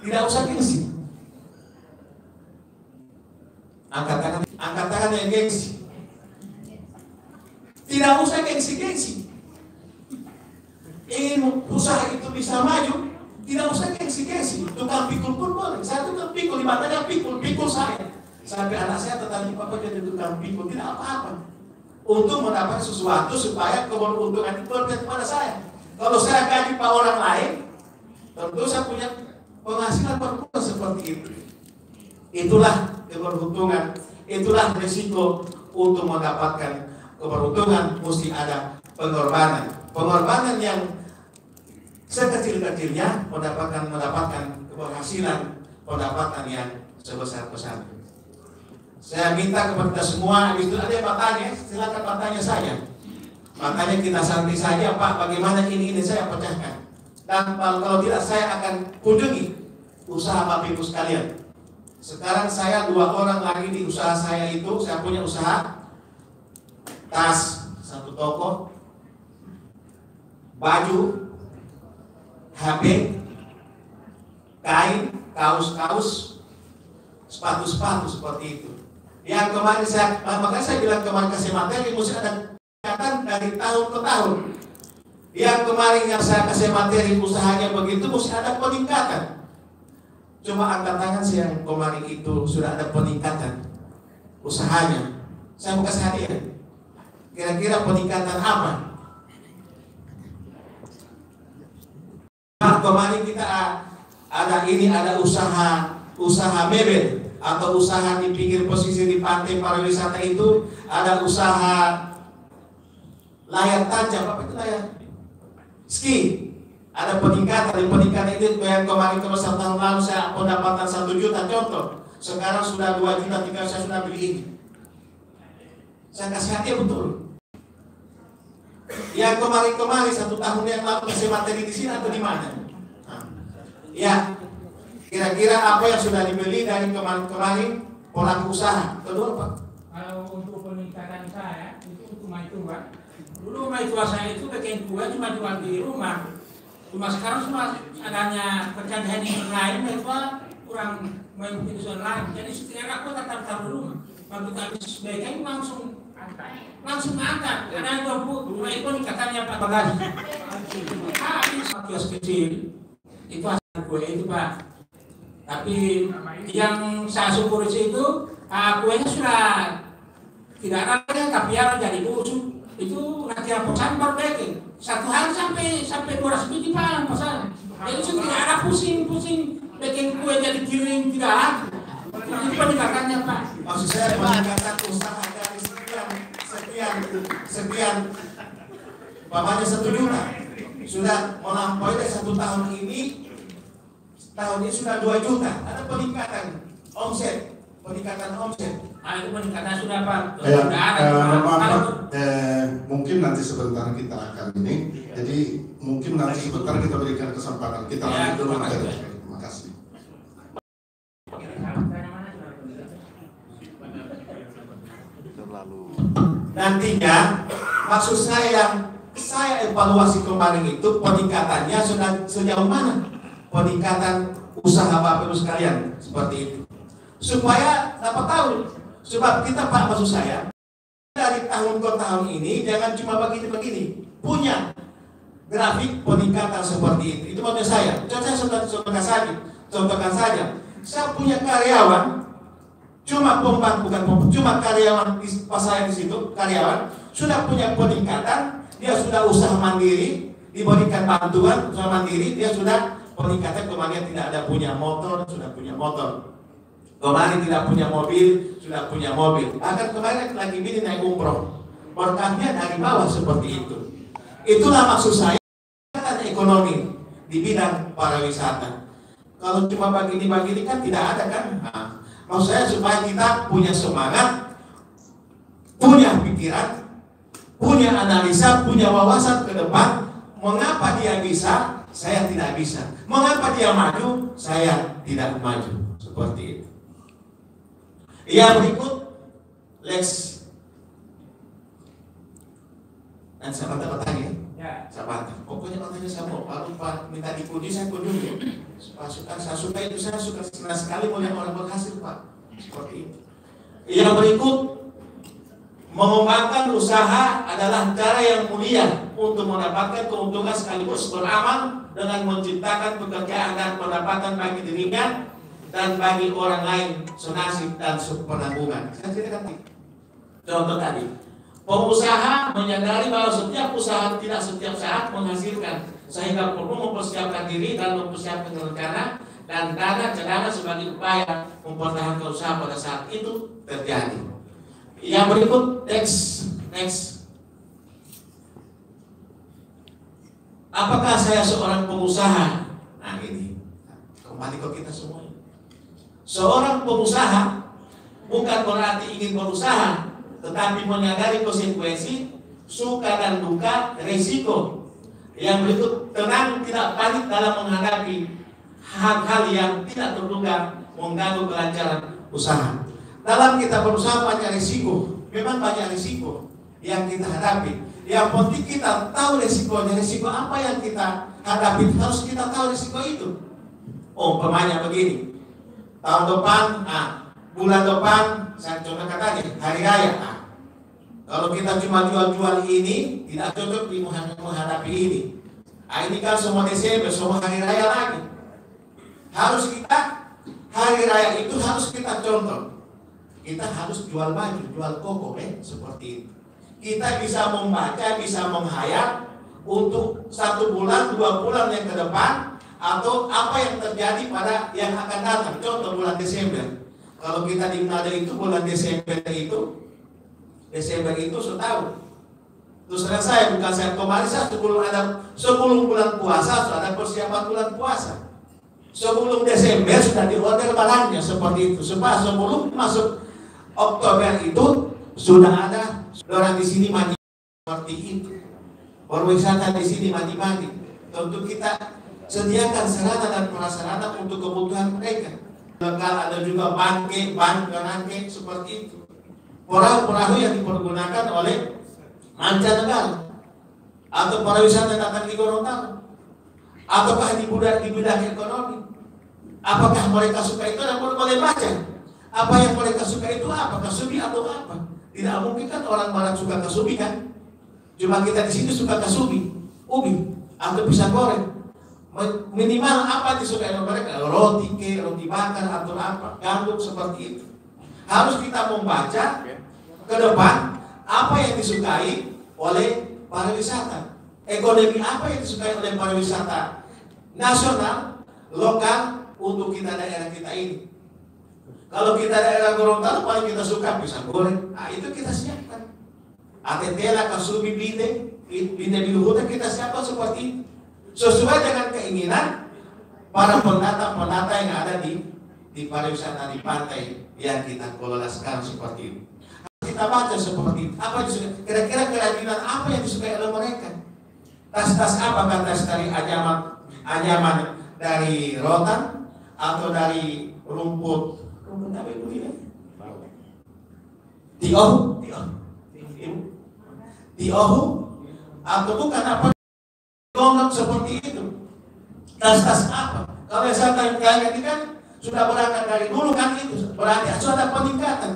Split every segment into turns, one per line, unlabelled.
Tidak usah gengsi. Angkat tangan yang gengsi. Tidak usah gengsi-gengsi. Ingin usaha itu bisa maju, tidak usah gengsi-gengsi. Tukang pikul pun boleh. Saya tukang pikul, di matanya pikul saya. Sampai anak saya tetap papa jadi tukang pikul, tidak apa-apa. Untuk mendapat sesuatu supaya keberuntungan itu berpihak kepada saya. Kalau saya gaji pak orang lain, tentu saya punya penghasilan berkurang seperti itu. Itulah keberuntungan, itulah risiko untuk mendapatkan keberuntungan. Mesti ada pengorbanan. Pengorbanan yang sekecil-kecilnya mendapatkan keberhasilan, pendapatan yang sebesar-besarnya. Saya minta kepada kita semua, habis itu ada yang bertanya, silakan bertanya saya. Makanya kita santai saja, Pak, bagaimana ini saya pecahkan. Dan kalau tidak saya akan kunjungi usaha Bapak Ibu sekalian. Sekarang saya 2 orang lagi di usaha saya itu, saya punya usaha tas 1 toko, baju, HP, kain, kaos-kaos, sepatu-sepatu seperti itu. Yang kemarin makanya saya bilang kemarin kasih materi mesti ada peningkatan dari tahun ke tahun. Yang kemarin yang saya kasih materi usahanya begitu mesti ada peningkatan. Cuma angkat tangan sih yang kemarin itu sudah ada peningkatan usahanya. Saya mau kasih hadiah. Kira-kira peningkatan apa? Nah, kemarin kita ada usaha mebel atau usaha di pinggir posisi di pantai pariwisata itu, ada usaha layar tancap, apa itu layar? Ski. Ada peningkatan itu yang kemarin kalau 1 tahun lalu saya pendapatan 1 juta contoh, sekarang sudah 2 juta, 3 saya sudah beli ini. Saya kasih hadiah betul. Yang kemarin 1 tahun yang lalu kasih materi di sini atau di mana? Nah, ya, kira-kira apa yang sudah dibeli dari kemarin pelaku usaha? Kedua, Pak.
Kalau untuk peningkatan saya itu untuk Maitua. Dulu Maitua saya itu bikin kue cuma jual di rumah. Cuma sekarang semua adanya pencapaian yang lain, Maitua kurang mengikuti online. Jadi setiap aku tetap taruh di rumah. Waktu habis baiknya langsung angkat. Ada yang 20, itu katanya Pak Bagas. Habis kios kecil itu hasil kue itu Pak. Tapi yang saya syukur itu kuenya sudah tidak ada, tapi ya jadi busuk. Itu nanti pesan baru baking. 1 hari sampai 200 biji Pak pesan. Jadi sudah tidak ada pusing baking kue jadi kirim tidak ada. Itu peningkatannya Pak.
Maksud saya peningkatan usaha dari sekian bapaknya 1 juta sudah melampaui dari 1 tahun ini sudah 2 juta. Ada peningkatan omset.
Nah, itu peningkatan sudah Pak.
Sudah ada. Mungkin nanti sebentar kita akan ini. Jadi mungkin nanti sebentar kita berikan kesempatan kita lanjut dulu materi. Terima kasih.
Nantinya maksud saya evaluasi kemarin itu peningkatannya sudah sejauh mana? Peningkatan usaha Bapak Ibu sekalian seperti itu. Supaya dapat tahu. Sebab kita Pak, maksud saya dari tahun ke tahun ini jangan cuma begini. Punya grafik peningkatan seperti itu. Itu maksud saya. Contohkan saja. Saya punya karyawan cuma karyawan pas saya di situ, karyawan sudah punya peningkatan, dia sudah usaha mandiri, diberikan bantuan usaha mandiri, dia sudah peningkatan. Kemarin tidak ada punya motor, sudah punya motor. Kemarin tidak punya mobil, sudah punya mobil. Bahkan kemarin lagi ini naik umroh. Berkahnya dari bawah seperti itu. Itulah maksud saya ekonomi di bidang pariwisata. Kalau cuma begini kan tidak ada kan. Nah, maksud saya supaya kita punya semangat, punya pikiran, punya analisa, punya wawasan ke depan. Mengapa dia bisa, saya tidak bisa. Mengapa dia maju, saya tidak maju. Seperti itu. Yang berikut, Lex. Dan saya bertanya,
Ya.
Saya bantah. Pokoknya katanya saya mau, baru Pak minta dikunci saya kunjungi. Saya suka itu, saya suka senang sekali melihat orang berhasil Pak. Seperti itu. Yang berikut, mengembangkan usaha adalah cara yang mulia untuk mendapatkan keuntungan sekaligus beramal dengan menciptakan pekerjaan dan pendapatan bagi dirinya dan bagi orang lain senasib dan sepenanggungan. Saya ceritakan contoh tadi. Pengusaha menyadari bahwa setiap usaha tidak setiap saat menghasilkan, sehingga perlu mempersiapkan diri dan mempersiapkan rencana dan dana cadangan sebagai upaya mempertahankan usaha pada saat itu terjadi. Yang berikut, next. Apakah saya seorang pengusaha? Nah ini, kembali ke kita semua. Seorang pengusaha bukan berarti ingin berusaha, tetapi menyadari konsekuensi, suka dan duka, risiko. Yang berikut, tenang, tidak panik dalam menghadapi hal-hal yang tidak terduga mengganggu kelancaran usaha. Dalam kita berusaha banyak risiko, memang banyak risiko yang kita hadapi. Yang penting kita tahu risikonya, risiko apa yang kita hadapi, harus kita tahu risiko itu. Oh, umpamanya begini, tahun depan, bulan depan, saya contohkan tadi, hari raya. Kalau kita cuma jual-jual ini, tidak cocok menghadapi ini. Ini kan semua Desember, semua hari raya lagi. Harus kita, hari raya itu harus kita contoh. Kita harus jual baju, jual koko, seperti itu. Kita bisa membaca, bisa menghayal untuk 1 bulan, 2 bulan yang ke depan, atau apa yang terjadi pada yang akan datang. Contoh bulan Desember. Kalau kita di Manado itu bulan Desember itu setahun. Terus terang saya, bukan saya kemarin, saya sebelum bulan puasa sudah ada persiapan bulan puasa. Sebelum Desember sudah diorder barangnya seperti itu. Sebelum masuk Oktober itu sudah ada orang di sini mandi seperti itu. Berwisata di sini mandi-mandi. Tentu kita sediakan sarana dan prasarana untuk kebutuhan mereka. Legal ada juga bangke seperti itu. Perahu-perahu yang dipergunakan oleh mancanegara atau para wisata datang di Gorontalo, ataukah di bidang ekonomi. Apakah mereka suka itu? Dan boleh baca apa yang mereka suka itu apa, kasubi atau apa. Tidak mungkin kan orang barat suka kasubi kan, cuma kita di sini suka kasubi, ubi atau pisang goreng. Minimal apa disukai oleh mereka, roti bakar atau apa, gandum seperti itu. Harus kita membaca ke depan apa yang disukai oleh pariwisata, ekonomi apa yang disukai oleh pariwisata nasional, lokal untuk kita daerah kita ini. Kalau kita daerah Gorontalo paling kita suka pisang goreng, itu kita siapkan. Atetela, kasubi, bide biluhutan kita siapkan seperti itu. Sesuai dengan keinginan para penata yang ada di pariwisata di pantai yang kita kelola sekarang seperti itu. Kita baca seperti itu. Apa disukai? Kira-kira kerajinan apa yang disukai oleh mereka? Tas-tas apa? Tas dari anyaman dari rotan atau dari rumput apa itu ya? Tiohu atau bukan apa? Gonggong seperti itu. Tas-tas apa? Kalau saya tanya ini kan sudah berangkat dari dulu kan itu, berarti sudah ada peningkatan.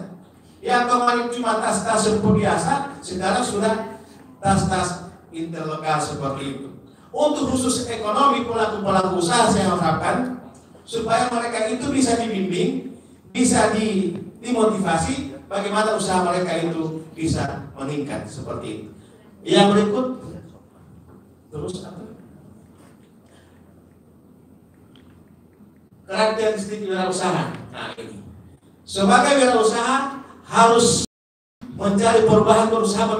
Yang kemarin cuma tas-tas seperti biasa, sekarang sudah tas-tas interlokal seperti itu. Untuk khusus ekonomi pelaku-pelaku usaha saya harapkan supaya mereka itu bisa dibimbing, bisa dimotivasi bagaimana usaha mereka itu bisa meningkat seperti itu. Yang berikut terus apa? Karakteristik wirausaha. Nah ini. Sebagai wirausaha harus mencari perubahan, berusaha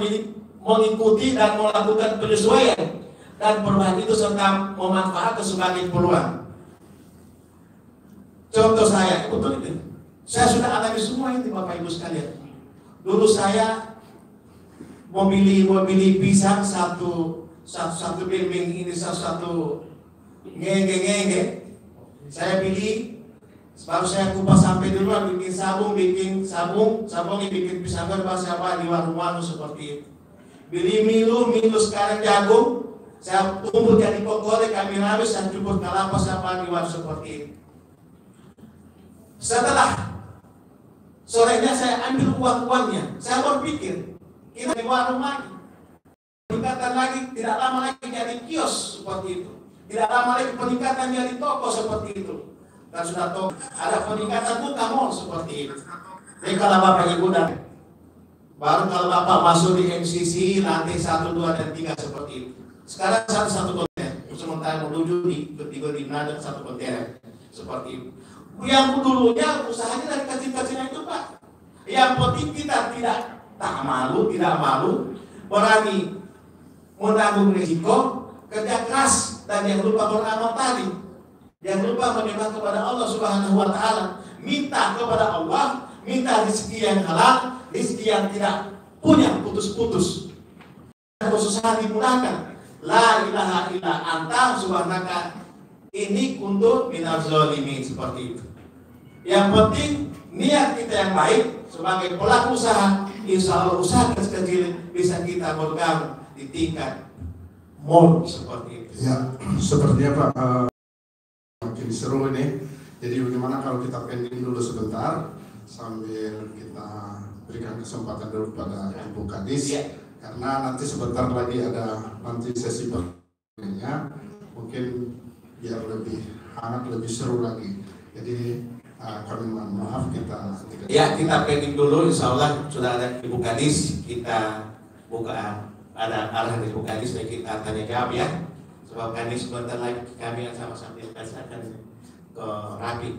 mengikuti dan melakukan penyesuaian, dan perubahan itu serta memanfaatkan sebagai peluang. Contoh saya, betul itu. Saya sudah alami semua ini Bapak Ibu sekalian. Dulu saya memilih pisang satu bimbing ini satu ngege. Saya pilih, baru saya kupas sampai duluan, bikin sabung, bikin pisang goreng, apa di warung-warung seperti itu. Beli milu sekarang jagung, Saya tumbuh jadi kokore, kami habis dan cukur kelapa sama iwan seperti itu. Setelah sorenya saya ambil uang-uangnya, saya berpikir kita di warung lagi, peningkatan lagi, tidak lama lagi jadi kios seperti itu, tidak lama lagi peningkatan jadi toko seperti itu, dan sudah tahu ada peningkatan buka mall seperti itu. Jadi kalau Bapak Ibu dan baru kalau Bapak masuk di MCC lantai 1, 2, dan 3 seperti itu. Sekarang satu kontainer, sementara menuju di ketiga di Manado satu kontainer seperti itu. Yang dulunya usahanya dari kecil-kecilnya itu Pak. Yang penting kita tidak malu, berani menanggung risiko, kerja keras, dan jangan lupa beramal tadi. Jangan lupa menyembah kepada Allah Subhanahu wa Ta'ala. Minta kepada Allah, minta rezeki yang halal, rezeki yang tidak punya putus-putus. Usaha dimudahkan. La ilaha illa anta subhanaka ini kuntu minaz zalimin, seperti itu. Yang penting niat kita yang baik sebagai pelaku usaha, insya Allah usaha kecil bisa kita bergabung di tingkat mall seperti itu.
Ya, sepertinya Pak makin seru ini. Jadi bagaimana kalau kita pending dulu sebentar sambil kita berikan kesempatan dulu pada Ibu Kadis.
Ya.
Karena nanti sebentar lagi ada sesi pertanyaannya, mungkin biar lebih hangat, lebih seru lagi. Jadi kami mohon maaf kita
pending dulu, insya Allah sudah ada Ibu Kadis, kita buka ada arah dari Ibu Kadis dan kita tanya jawab ya. Sebab Kadis sebentar lagi kami sama-sama akan ke Rapi.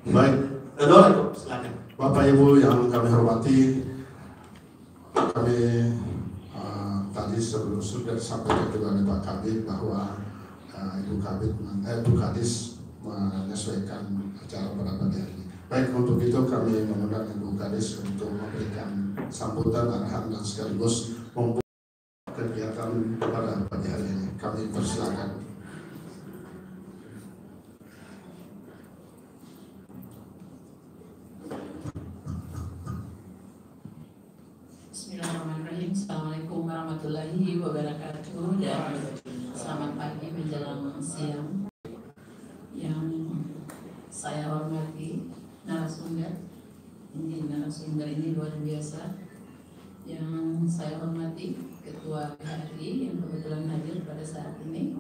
Baik.
Kedua, silakan.
Bapak Ibu yang kami hormati, kami tadi sebelum sudah disampaikan juga oleh Pak Kabid bahwa Ibu Kadis menyesuaikan acara pada pagi hari ini. Baik, untuk itu kami mengundang Ibu Kadis untuk memberikan sambutan, arahan, dan sekaligus membuka kegiatan pada pagi hari ini. Kami persilakan.
Bismillahirrahmanirrahim. Assalamualaikum warahmatullahi wabarakatuh, dan selamat pagi menjelang siang. Yang saya hormati narasumber ini luar biasa. Yang saya hormati Ketua PHRI yang kebetulan hadir pada saat ini,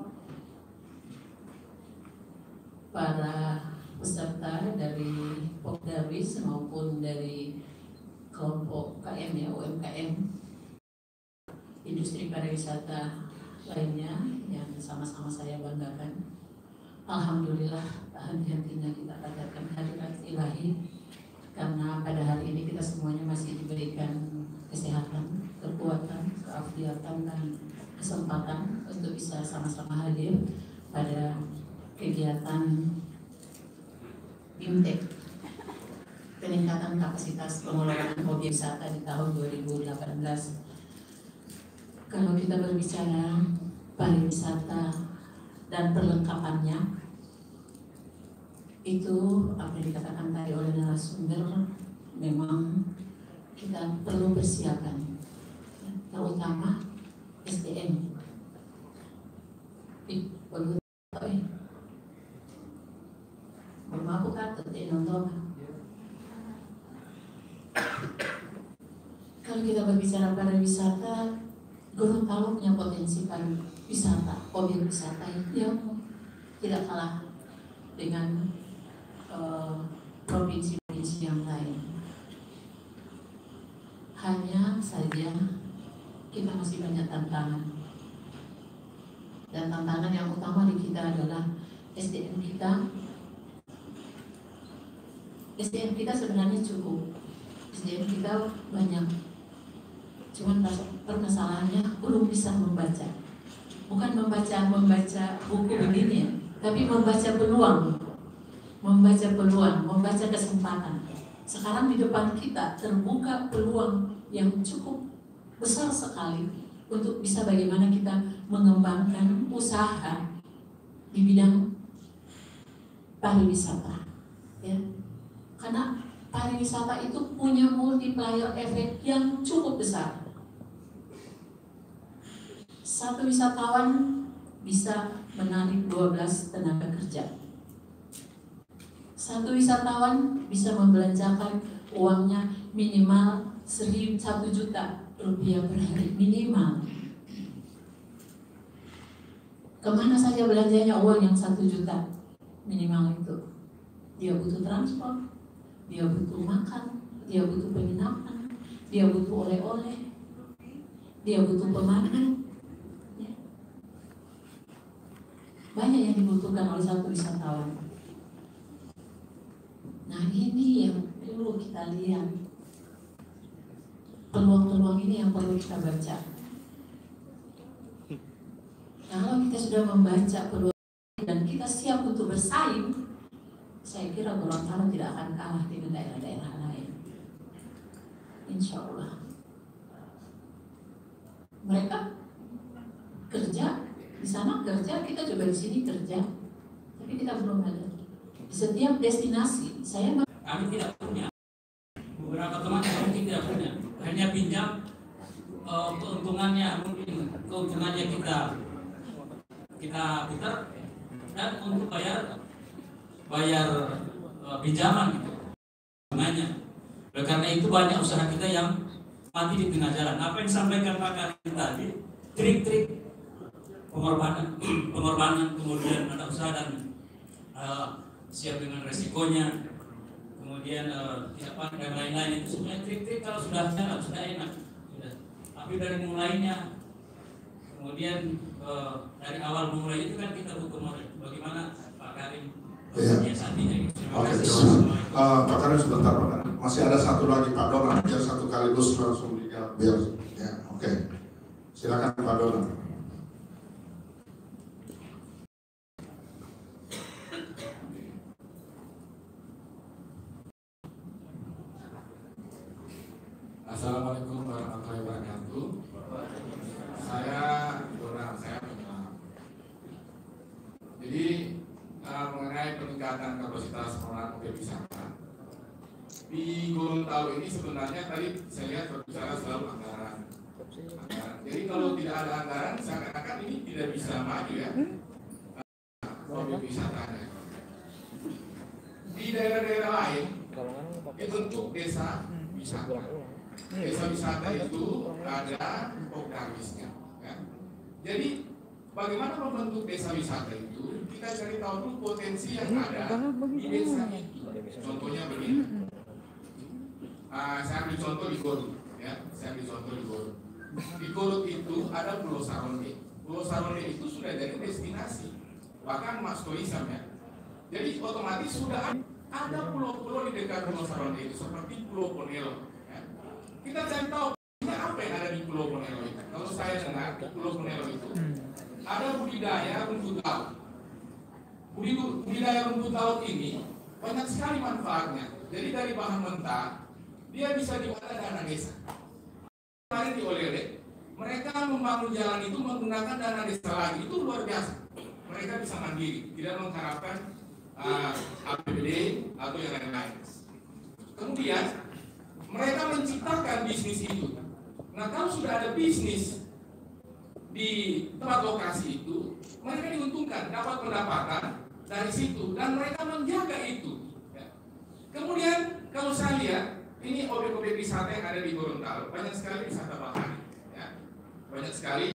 para peserta dari Pokdawis maupun dari kelompok KM ya, UMKM, industri pariwisata lainnya yang sama-sama saya banggakan. Alhamdulillah, tak henti-hentinya kita katakan hadirat ilahi, karena pada hari ini kita semuanya masih diberikan kesehatan, kekuatan, keafiatan, dan kesempatan untuk bisa sama-sama hadir pada kegiatan BIMTEK, peningkatan kapasitas pengelolaan objek wisata di tahun 2018. Kalau kita berbicara pariwisata dan perlengkapannya, itu apa yang dikatakan tadi oleh narasumber, memang kita perlu persiapan, terutama SDM. Belum aku kata nonton. Kalau kita berbicara pariwisata, Gorontalo punya potensi pariwisata, objek wisata yang tidak kalah dengan provinsi-provinsi yang lain. Hanya saja kita masih banyak tantangan, dan tantangan yang utama di kita adalah SDM kita. SDM kita sebenarnya cukup, SDM kita banyak, cuman permasalahannya belum bisa membaca. Bukan membaca buku begini ya, tapi membaca peluang, membaca kesempatan. Sekarang di depan kita terbuka peluang yang cukup besar sekali untuk bisa bagaimana kita mengembangkan usaha di bidang pariwisata, ya. Karena pariwisata itu punya multiplier efek yang cukup besar. Satu wisatawan bisa menarik 12 tenaga kerja. Satu wisatawan bisa membelanjakan uangnya minimal 1 juta rupiah per hari, minimal. Kemana saja belanjanya uang yang 1 juta minimal itu? Dia butuh transport, dia butuh makan, dia butuh penginapan, dia butuh oleh-oleh, dia butuh pemandu. Ya. Banyak yang dibutuhkan oleh satu wisatawan. Nah, ini yang perlu kita lihat. Peluang-peluang ini yang perlu kita baca. Kalau kita sudah membaca peluang dan kita siap untuk bersaing, saya kira Gorontalo tidak akan kalah dengan daerah-daerah lain. Insya Allah. Mereka kerja di sana, kerja, kita coba di sini kerja, tapi kita belum ada. Di setiap destinasi,
kami tidak punya. Beberapa teman kami tidak punya. Hanya pinjam keuntungannya, mungkin keuntungannya kita putar dan untuk bayar pinjaman gitu. Bunganya. Karena itu banyak usaha kita yang mati di tengah jalan. Apa yang disampaikan Pak Karim tadi, trik-trik pengorbanan, kemudian ada usaha dan siap dengan resikonya, kemudian tidak panik dan lain-lain, itu sebenarnya trik-trik kalau sudah jalan sudah enak, sudah. Tapi dari mulainya, kemudian dari awal memulai itu kan kita butuh modal. Bagaimana Pak Karim menyiasatinya?
Oke, Pak Karim sebentar Pak Karim. Masih ada satu lagi Pak Donald, biar satu kaligus langsung dijawab biar ya. Oke, silakan Pak Donald.
Assalamualaikum warahmatullahi wabarakatuh. Saya Donald, saya penyelam. Jadi mengenai peningkatan kapasitas pengelolaan objek wisata di Gorontalo ini sebenarnya tadi saya lihat berbicara selalu anggaran. Jadi kalau tidak ada anggaran, seakan-akan ini tidak bisa maju ya objek wisatanya. Di daerah-daerah lain dibentuk desa wisata. Desa wisata itu ada programisnya. Ya. Jadi bagaimana membentuk desa wisata itu? Kita cari tahu dulu potensi yang ada di desa itu. Contohnya begini. Saya ambil contoh di Gorut. Ya, saya ambil contoh di Gorut. Di Gorut itu ada Pulau Saronde. Pulau Saronde itu sudah jadi destinasi, bahkan Mas Tourism ya. Jadi otomatis sudah ada pulau-pulau di dekat Pulau Saronde itu seperti Pulau Ponelo. Kita cari tahu apa yang ada di Pulau Ponelo itu. Kalau saya dengar di Pulau Ponelo itu ada budidaya rumput laut. Budidaya rumput laut ini banyak sekali manfaatnya. Jadi dari bahan mentah dia bisa diolah dana desa. Kemarin di Olele mereka membangun jalan itu menggunakan dana desa lagi, itu luar biasa. Mereka bisa mandiri, tidak mengharapkan APBD atau yang lain-lain. Kemudian mereka menciptakan bisnis itu. Nah, kalau sudah ada bisnis di tempat lokasi itu, mereka diuntungkan, dapat pendapatan dari situ, dan mereka menjaga itu. Ya. Kemudian, kalau saya lihat, ini objek-objek wisata yang ada di Gorontalo, banyak sekali wisata bahari. Ya. Banyak sekali